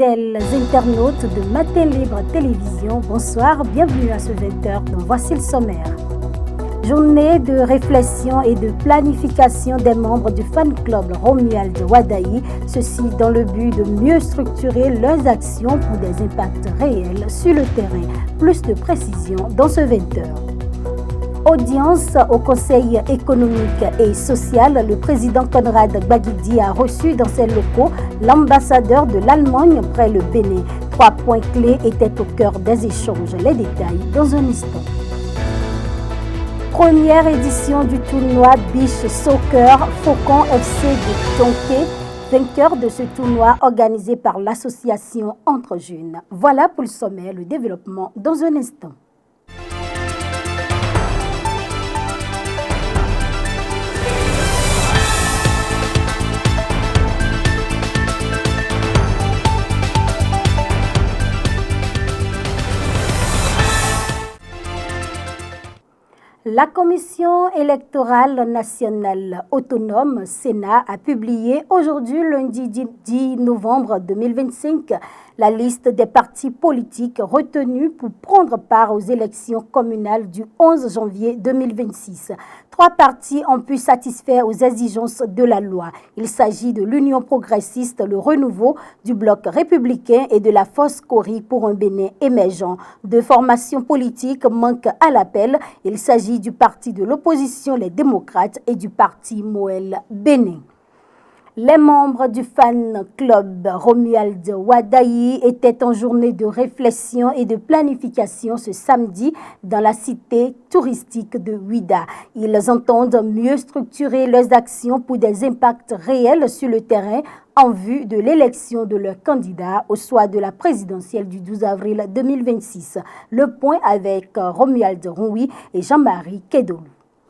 Fidèles internautes de Matin Libre Télévision, bonsoir, bienvenue à ce 20h, donc voici le sommaire. Journée de réflexion et de planification des membres du fan club Romuald Wadayi, ceci dans le but de mieux structurer leurs actions pour des impacts réels sur le terrain. Plus de précision dans ce 20h. Audience au Conseil économique et social, le président Conrad Gbagidi a reçu dans ses locaux l'ambassadeur de l'Allemagne près le Bénin. 3 points clés étaient au cœur des échanges. Les détails dans un instant. Première édition du tournoi Beach Soccer Faucon FC de Tonké, vainqueur de ce tournoi organisé par l'association Entre Jeunes. Voilà pour le sommet, le développement dans un instant. La Commission électorale nationale autonome, Sénat, a publié aujourd'hui, lundi 10 novembre 2025, la liste des partis politiques retenus pour prendre part aux élections communales du 11 janvier 2026. 3 partis ont pu satisfaire aux exigences de la loi. Il s'agit de l'Union progressiste, le Renouveau, du Bloc républicain et de la Force Cori pour un Bénin émergent. 2 formations politiques manquent à l'appel. Il s'agit du parti de l'opposition Les Démocrates et du parti Moël Bénin. Les membres du fan club Romuald Wadayi étaient en journée de réflexion et de planification ce samedi dans la cité touristique de Ouidah. Ils entendent mieux structurer leurs actions pour des impacts réels sur le terrain en vue de l'élection de leur candidat au soir de la présidentielle du 12 avril 2026. Le point avec Romuald Roui et Jean-Marie Kedolou.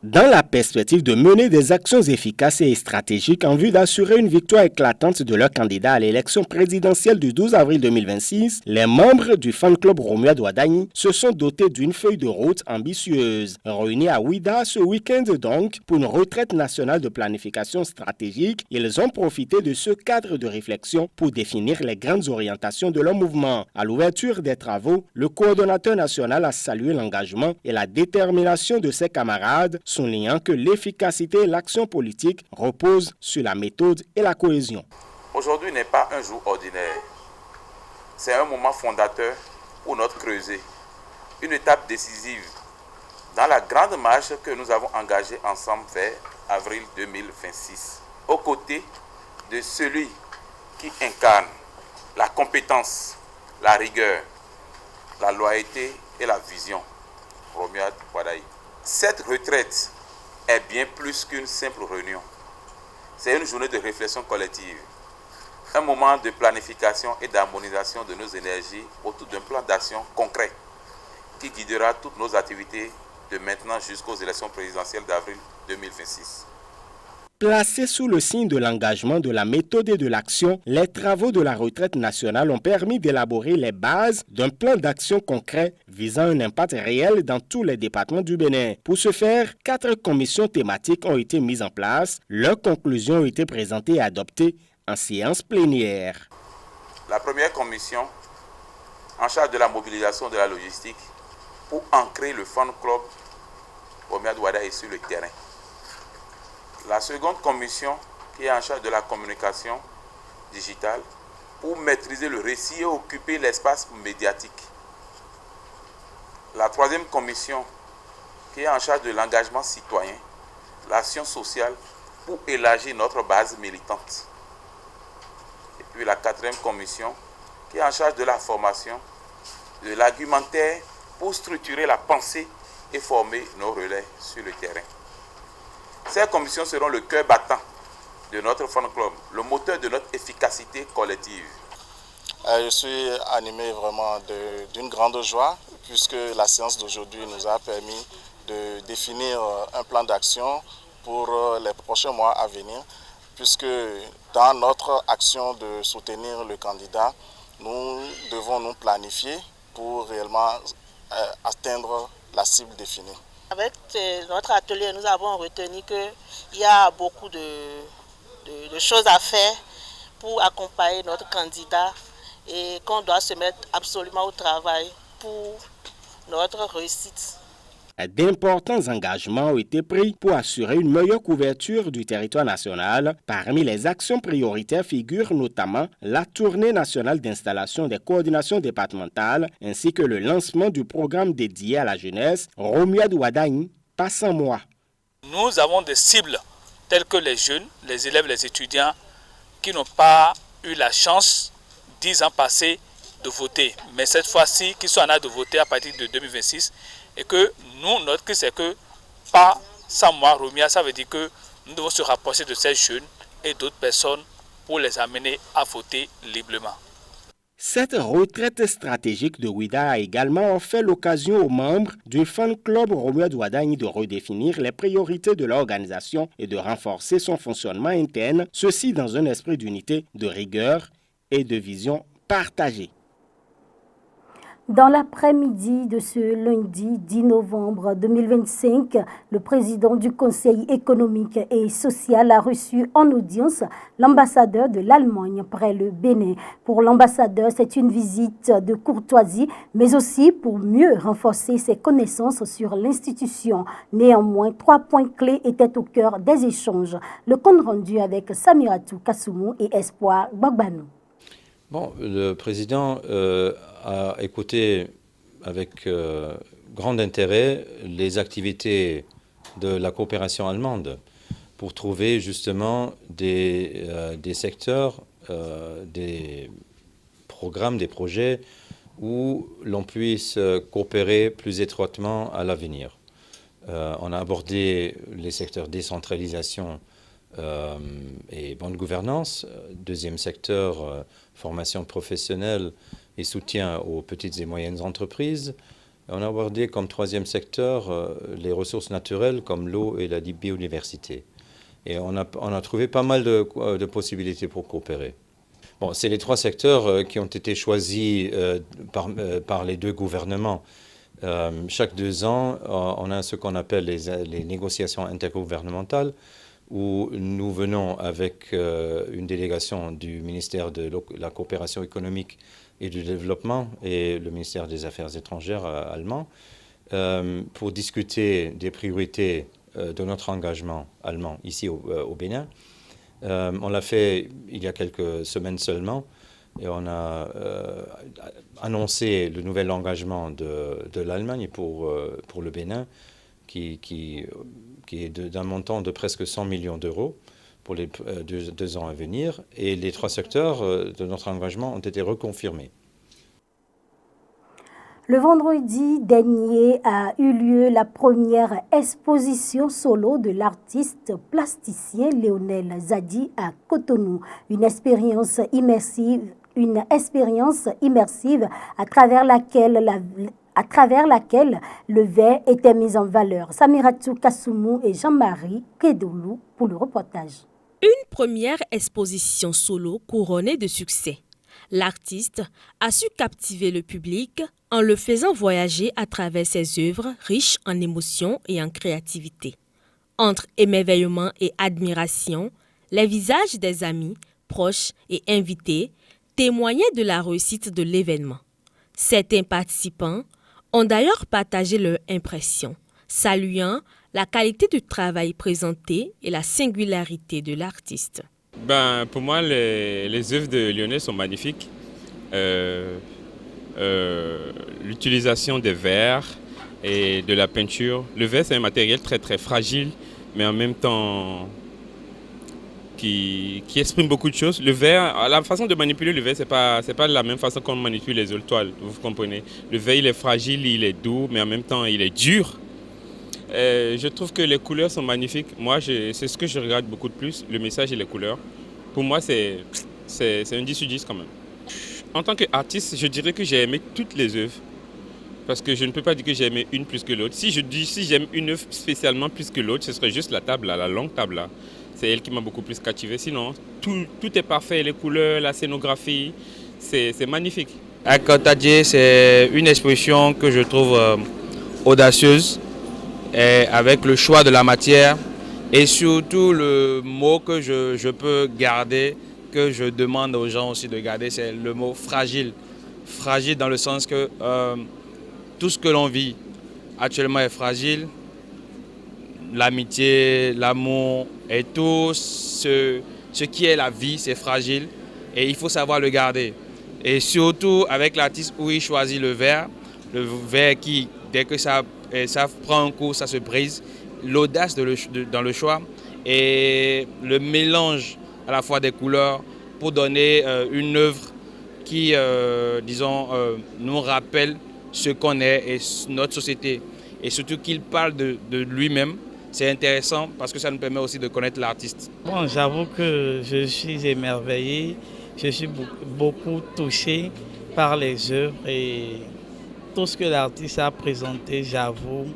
Dans la perspective de mener des actions efficaces et stratégiques en vue d'assurer une victoire éclatante de leur candidat à l'élection présidentielle du 12 avril 2026, les membres du fan club Romuald Wadayi se sont dotés d'une feuille de route ambitieuse. Réunis à Ouidah ce week-end donc pour une retraite nationale de planification stratégique, ils ont profité de ce cadre de réflexion pour définir les grandes orientations de leur mouvement. À l'ouverture des travaux, le coordonnateur national a salué l'engagement et la détermination de ses camarades, soulignant que l'efficacité et l'action politique reposent sur la méthode et la cohésion. Aujourd'hui n'est pas un jour ordinaire. C'est un moment fondateur pour notre creuset, une étape décisive dans la grande marche que nous avons engagée ensemble vers avril 2026, aux côtés de celui qui incarne la compétence, la rigueur, la loyauté et la vision, Romuald Wadayi. Cette retraite est bien plus qu'une simple réunion. C'est une journée de réflexion collective, un moment de planification et d'harmonisation de nos énergies autour d'un plan d'action concret qui guidera toutes nos activités de maintenant jusqu'aux élections présidentielles d'avril 2026. Placés sous le signe de l'engagement, de la méthode et de l'action, les travaux de la retraite nationale ont permis d'élaborer les bases d'un plan d'action concret visant un impact réel dans tous les départements du Bénin. Pour ce faire, 4 commissions thématiques ont été mises en place. Leurs conclusions ont été présentées et adoptées en séance plénière. La première commission, en charge de la mobilisation de la logistique, pour ancrer le fan club Romuald Wadayi sur le terrain. La seconde commission, qui est en charge de la communication digitale, pour maîtriser le récit et occuper l'espace médiatique. La troisième commission, qui est en charge de l'engagement citoyen, l'action sociale, pour élargir notre base militante. Et puis la quatrième commission, qui est en charge de la formation, de l'argumentaire, pour structurer la pensée et former nos relais sur le terrain. Ces commissions seront le cœur battant de notre fan club, le moteur de notre efficacité collective. Je suis animé vraiment d'une grande joie puisque la séance d'aujourd'hui nous a permis de définir un plan d'action pour les prochains mois à venir, puisque dans notre action de soutenir le candidat, nous devons nous planifier pour réellement atteindre la cible définie. Avec notre atelier, nous avons retenu qu'il y a beaucoup de choses à faire pour accompagner notre candidat et qu'on doit se mettre absolument au travail pour notre réussite. D'importants engagements ont été pris pour assurer une meilleure couverture du territoire national. Parmi les actions prioritaires figurent notamment la tournée nationale d'installation des coordinations départementales ainsi que le lancement du programme dédié à la jeunesse Romuald Wadagni, pas sans moi. Nous avons des cibles telles que les jeunes, les élèves, les étudiants qui n'ont pas eu la chance 10 ans passés de voter. Mais cette fois-ci, qu'ils sont en âge de voter à partir de 2026 et que nous, notre cri, c'est que pas sans moi, Romia, ça veut dire que nous devons se rapprocher de ces jeunes et d'autres personnes pour les amener à voter librement. Cette retraite stratégique de Ouida a également offert l'occasion aux membres du fan club Romuald Wadagni de redéfinir les priorités de l'organisation et de renforcer son fonctionnement interne, ceci dans un esprit d'unité, de rigueur et de vision partagée. Dans l'après-midi de ce lundi 10 novembre 2025, le président du Conseil économique et social a reçu en audience l'ambassadeur de l'Allemagne près le Bénin. Pour l'ambassadeur, c'est une visite de courtoisie, mais aussi pour mieux renforcer ses connaissances sur l'institution. Néanmoins, 3 points clés étaient au cœur des échanges. Le compte rendu avec Samiratou Kassoumou et Espoir Gbagbanou. Bon, le président a écouté avec grand intérêt les activités de la coopération allemande pour trouver justement des secteurs, des programmes, des projets où l'on puisse coopérer plus étroitement à l'avenir. On a abordé les secteurs décentralisation et bonne gouvernance. Deuxième secteur, formation professionnelle et soutien aux petites et moyennes entreprises. On a abordé comme troisième secteur les ressources naturelles comme l'eau et la biodiversité. Et on a trouvé pas mal de possibilités pour coopérer. Bon, c'est les 3 secteurs qui ont été choisis par les 2 gouvernements. Chaque 2 ans, on a ce qu'on appelle les négociations intergouvernementales, où nous venons avec une délégation du ministère de la coopération économique et du développement et le ministère des Affaires étrangères allemand pour discuter des priorités de notre engagement allemand ici au Bénin. On l'a fait il y a quelques semaines seulement et on a annoncé le nouvel engagement de l'Allemagne pour le Bénin qui est d'un montant de presque 100 millions d'euros pour les 2 ans à venir. Et les 3 secteurs de notre engagement ont été reconfirmés. Le vendredi dernier a eu lieu la première exposition solo de l'artiste plasticien Lionel Zadi à Cotonou. Une expérience immersive à travers laquelle le verre était mis en valeur. Samiratou Kassoumou et Jean-Marie Kedoulou pour le reportage. Une première exposition solo couronnée de succès. L'artiste a su captiver le public en le faisant voyager à travers ses œuvres riches en émotions et en créativité. Entre émerveillement et admiration, les visages des amis, proches et invités témoignaient de la réussite de l'événement. Certains participants ont d'ailleurs partagé leur impression, saluant la qualité du travail présenté et la singularité de l'artiste. Pour moi, les œuvres de Lionel sont magnifiques. L'utilisation des verres et de la peinture. Le verre, c'est un matériel très très fragile, mais en même temps qui exprime beaucoup de choses. Le verre, la façon de manipuler le verre, c'est pas de la même façon qu'on manipule les autres toiles, vous comprenez. Le verre, il est fragile, il est doux, mais en même temps, il est dur. Je trouve que les couleurs sont magnifiques. Moi, c'est ce que je regarde beaucoup de plus, le message et les couleurs. Pour moi, c'est un 10 sur 10 quand même. En tant qu'artiste, je dirais que j'ai aimé toutes les œuvres. Parce que je ne peux pas dire que j'ai aimé une plus que l'autre. Si j'aime une œuvre spécialement plus que l'autre, ce serait juste la table là, la longue table là. C'est elle qui m'a beaucoup plus captivé. Sinon, tout est parfait. Les couleurs, la scénographie, c'est magnifique. Akotadje, c'est une exposition que je trouve audacieuse, et avec le choix de la matière et surtout le mot que je peux garder que je demande aux gens aussi de garder, c'est le mot fragile. Fragile dans le sens que tout ce que l'on vit actuellement est fragile. L'amitié, l'amour et tout ce qui est la vie, c'est fragile et il faut savoir le garder. Et surtout avec l'artiste où il choisit le verre qui, dès que ça prend un coup, ça se brise. L'audace dans le choix et le mélange à la fois des couleurs pour donner une œuvre qui, nous rappelle ce qu'on est et notre société. Et surtout qu'il parle de lui-même. C'est intéressant parce que ça nous permet aussi de connaître l'artiste. Bon, j'avoue que je suis émerveillé, je suis beaucoup touché par les œuvres et tout ce que l'artiste a présenté, j'avoue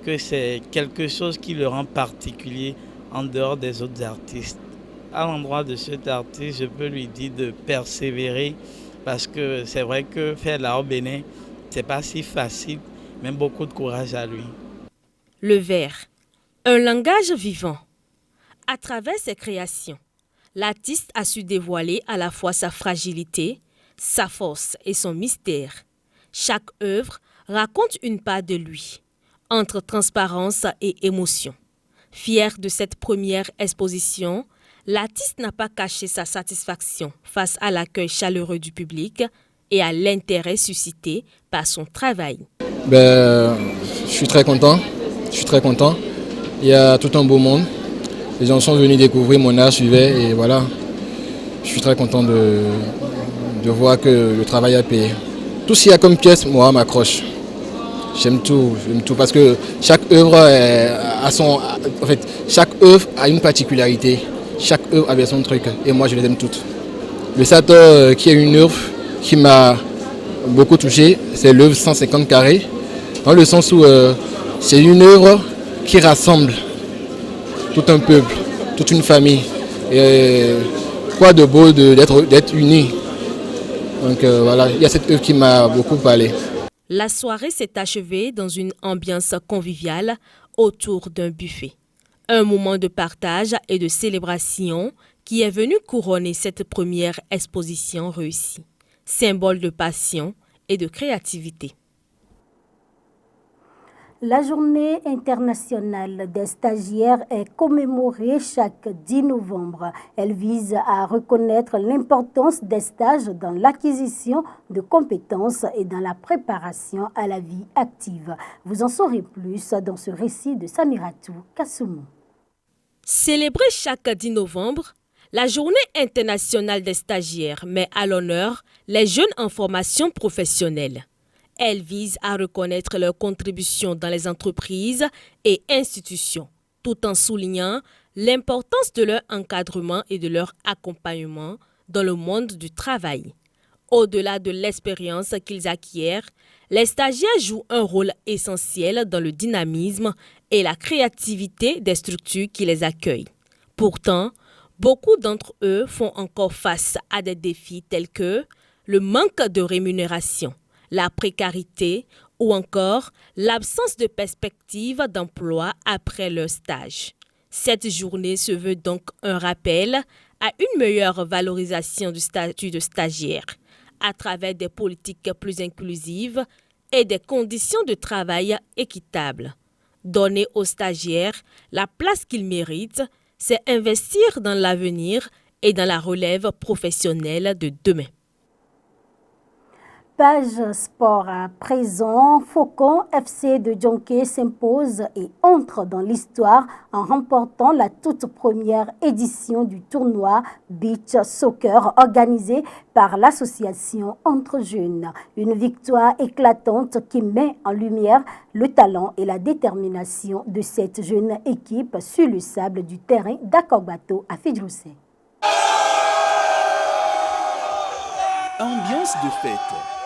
que c'est quelque chose qui le rend particulier en dehors des autres artistes. À l'endroit de cet artiste, je peux lui dire de persévérer parce que c'est vrai que faire l'art au Bénin, c'est pas si facile, mais beaucoup de courage à lui. Le verre, un langage vivant. À travers ses créations, l'artiste a su dévoiler à la fois sa fragilité, sa force et son mystère. Chaque œuvre raconte une part de lui, entre transparence et émotion. Fier de cette première exposition, l'artiste n'a pas caché sa satisfaction face à l'accueil chaleureux du public et à l'intérêt suscité par son travail. Je suis très content. Il y a tout un beau monde. Les gens sont venus découvrir mon art, suivaient et voilà. Je suis très content de voir que le travail a payé. Tout ce qu'il y a comme pièce, moi, m'accroche. J'aime tout parce que chaque œuvre chaque œuvre a une particularité. Chaque œuvre avait son truc et moi je les aime toutes. Le Sator, qui est une œuvre qui m'a beaucoup touché, c'est l'œuvre 150 carrés, dans le sens où c'est une œuvre qui rassemble tout un peuple, toute une famille. Et quoi de beau d'être unis. Donc voilà, il y a cette œuvre qui m'a beaucoup parlé. La soirée s'est achevée dans une ambiance conviviale autour d'un buffet. Un moment de partage et de célébration qui est venu couronner cette première exposition réussie. Symbole de passion et de créativité. La journée internationale des stagiaires est commémorée chaque 10 novembre. Elle vise à reconnaître l'importance des stages dans l'acquisition de compétences et dans la préparation à la vie active. Vous en saurez plus dans ce récit de Samiratou Kassoumou. Célébrée chaque 10 novembre, la journée internationale des stagiaires met à l'honneur les jeunes en formation professionnelle. Elle vise à reconnaître leurs contributions dans les entreprises et institutions, tout en soulignant l'importance de leur encadrement et de leur accompagnement dans le monde du travail. Au-delà de l'expérience qu'ils acquièrent, les stagiaires jouent un rôle essentiel dans le dynamisme et la créativité des structures qui les accueillent. Pourtant, beaucoup d'entre eux font encore face à des défis tels que le manque de rémunération, la précarité ou encore l'absence de perspective d'emploi après leur stage. Cette journée se veut donc un rappel à une meilleure valorisation du statut de stagiaire à travers des politiques plus inclusives et des conditions de travail équitables. Donner aux stagiaires la place qu'ils méritent, c'est investir dans l'avenir et dans la relève professionnelle de demain. Page sport à présent, Faucon FC de Djonké s'impose et entre dans l'histoire en remportant la toute première édition du tournoi Beach Soccer organisé par l'association Entre Jeunes. Une victoire éclatante qui met en lumière le talent et la détermination de cette jeune équipe sur le sable du terrain d'Akogbato à Fidjoussé. Ambiance de fête.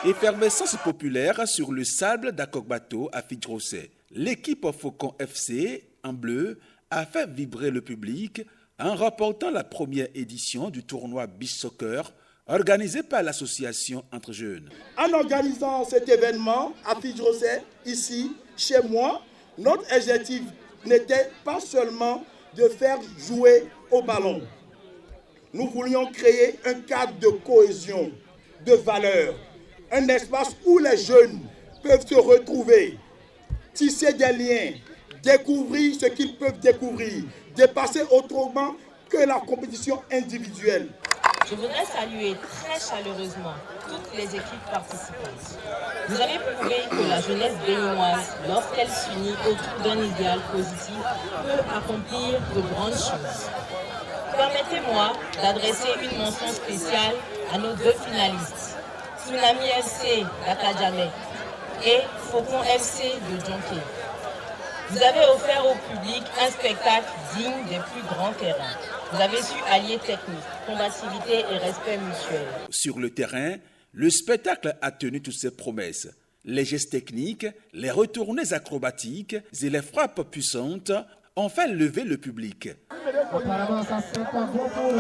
Effervescence populaire sur le sable d'Akogbato à Fidjoussé. L'équipe Faucon FC, en bleu, a fait vibrer le public en remportant la première édition du tournoi Beach Soccer organisé par l'association Entre Jeunes. En organisant cet événement à Fidjoussé, ici, chez moi, notre objectif n'était pas seulement de faire jouer au ballon, nous voulions créer un cadre de cohésion, de valeurs, un espace où les jeunes peuvent se retrouver, tisser des liens, découvrir ce qu'ils peuvent découvrir, dépasser autrement que la compétition individuelle. Je voudrais saluer très chaleureusement toutes les équipes participantes. Vous avez prouvé que la jeunesse béninoise, lorsqu'elle s'unit autour d'un idéal positif, peut accomplir de grandes choses. Permettez-moi d'adresser une mention spéciale à nos deux finalistes, Tsunami FC d'Akadjamé et Faucon FC de Djonké. Vous avez offert au public un spectacle digne des plus grands terrains. Vous avez su allier technique, combativité et respect mutuel. Sur le terrain, le spectacle a tenu toutes ses promesses. Les gestes techniques, les retournées acrobatiques et les frappes puissantes ont fait lever le public. Apparemment, ça se fait pas beaucoup.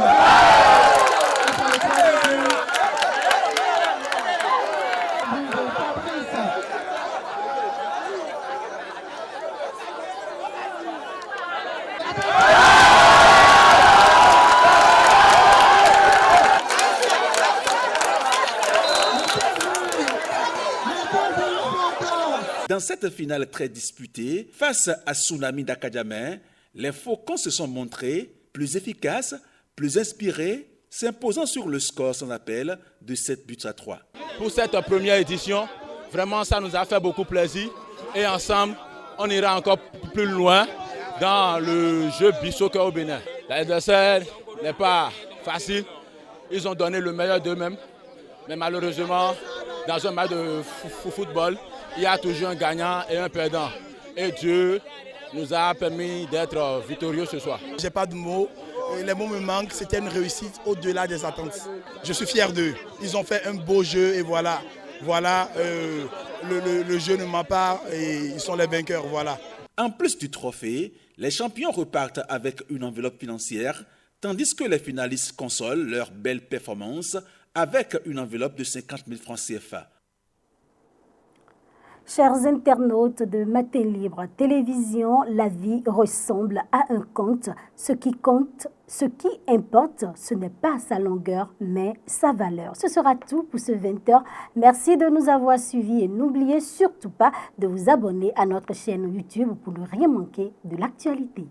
Dans cette finale très disputée, face à Tsunami d'Akadjamé, les Faucons se sont montrés plus efficaces, plus inspirés, s'imposant sur le score sans appel de 7-3. Pour cette première édition, vraiment ça nous a fait beaucoup plaisir et ensemble, on ira encore plus loin dans le jeu Bissau-Cœur au Bénin. L'adversaire n'est pas facile, ils ont donné le meilleur d'eux-mêmes, mais malheureusement, dans un match de football, il y a toujours un gagnant et un perdant. Et Dieu nous a permis d'être victorieux ce soir. Je n'ai pas de mots. Les mots me manquent. C'était une réussite au-delà des attentes. Je suis fier d'eux. Ils ont fait un beau jeu et voilà. Le jeu ne ment pas et ils sont les vainqueurs. Voilà. En plus du trophée, les champions repartent avec une enveloppe financière, tandis que les finalistes consolent leur belle performance avec une enveloppe de 50 000 francs CFA. Chers internautes de Matin Libre Télévision, la vie ressemble à un conte. Ce qui importe, ce n'est pas sa longueur, mais sa valeur. Ce sera tout pour ce 20h. Merci de nous avoir suivis et n'oubliez surtout pas de vous abonner à notre chaîne YouTube pour ne rien manquer de l'actualité.